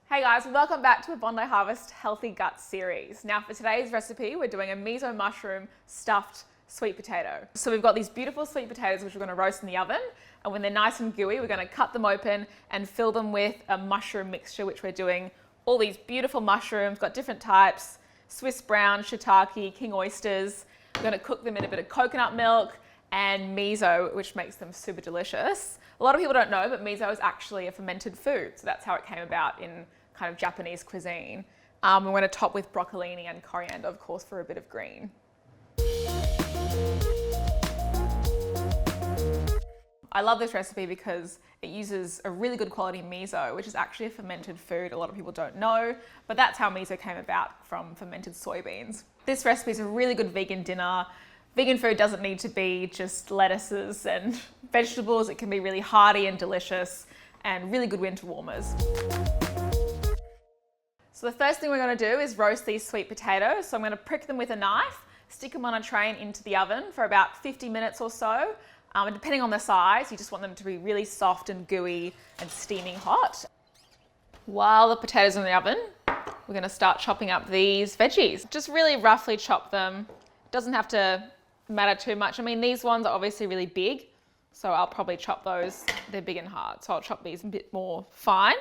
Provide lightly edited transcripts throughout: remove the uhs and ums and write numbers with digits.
Hey guys, welcome back to a Bondi Harvest Healthy Gut series. Now for today's recipe, we're doing a miso mushroom stuffed sweet potato. So we've got these beautiful sweet potatoes which we're going to roast in the oven, and when they're nice and gooey, we're going to cut them open and fill them with a mushroom mixture, which we're doing all these beautiful mushrooms, got different types, Swiss brown, shiitake, king oysters. We're going to cook them in a bit of coconut milk and miso, which makes them super delicious. A lot of people don't know, but miso is actually a fermented food, so that's how it came about in kind of Japanese cuisine. We're going to top with broccolini and coriander, of course, for a bit of green. I love this recipe because it uses a really good quality miso, which is actually a fermented food. A lot of people don't know, but that's how miso came about, from fermented soybeans. This recipe is a really good vegan dinner. Vegan food doesn't need to be just lettuces and vegetables. It can be really hearty and delicious and really good winter warmers. So the first thing we're going to do is roast these sweet potatoes. So I'm going to prick them with a knife, stick them on a tray and into the oven for about 50 minutes or so. And depending on the size, you just want them to be really soft and gooey and steaming hot. While the potatoes are in the oven, we're going to start chopping up these veggies. Just really roughly chop them. Doesn't have to matter too much. I mean, these ones are obviously really big, so I'll probably chop those. They're big and hard, so I'll chop these a bit more fine.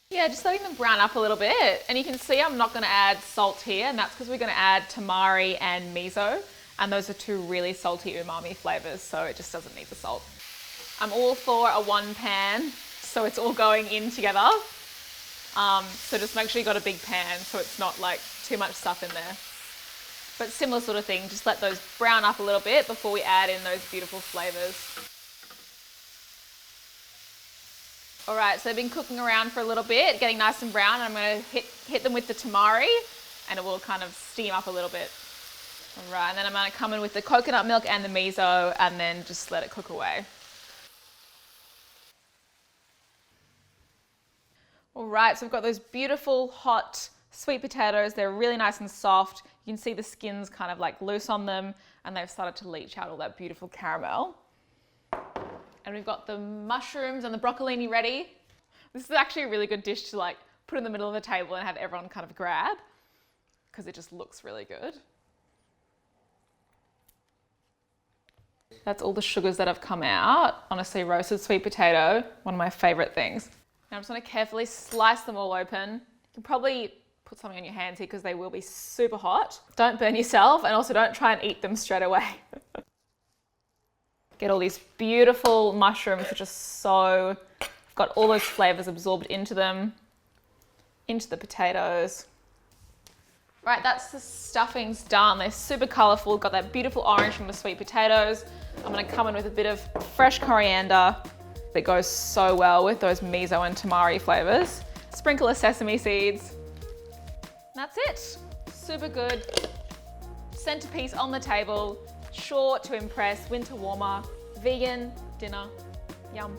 Yeah, just letting them brown up a little bit. And you can see I'm not going to add salt here, and that's because we're going to add tamari and miso, and those are two really salty umami flavors, so it just doesn't need the salt. I'm all for a one pan, so it's all going in together. So just make sure you got a big pan so it's not like too much stuff in there. But similar sort of thing, just let those brown up a little bit before we add in those beautiful flavors. All right, so they've been cooking around for a little bit, getting nice and brown. I'm going to hit them with the tamari, and it will kind of steam up a little bit. All right, and then I'm going to come in with the coconut milk and the miso, and then just let it cook away. All right, so we've got those beautiful hot sweet potatoes. They're really nice and soft. You can see the skin's kind of like loose on them, and they've started to leach out all that beautiful caramel. And we've got the mushrooms and the broccolini ready. This is actually a really good dish to like put in the middle of the table and have everyone kind of grab, because it just looks really good. That's all the sugars that have come out. Honestly, roasted sweet potato, one of my favorite things. Now I'm just going to carefully slice them all open. You can probably put something on your hands here because they will be super hot. Don't burn yourself, and also don't try and eat them straight away. Get all these beautiful mushrooms which are so, got all those flavors absorbed into them, into the potatoes. Right, that's the stuffings done. They're super colorful, got that beautiful orange from the sweet potatoes. I'm gonna come in with a bit of fresh coriander that goes so well with those miso and tamari flavors. Sprinkle of sesame seeds. That's it. Super good. Centerpiece on the table. Sure to impress, winter warmer, vegan dinner. Yum.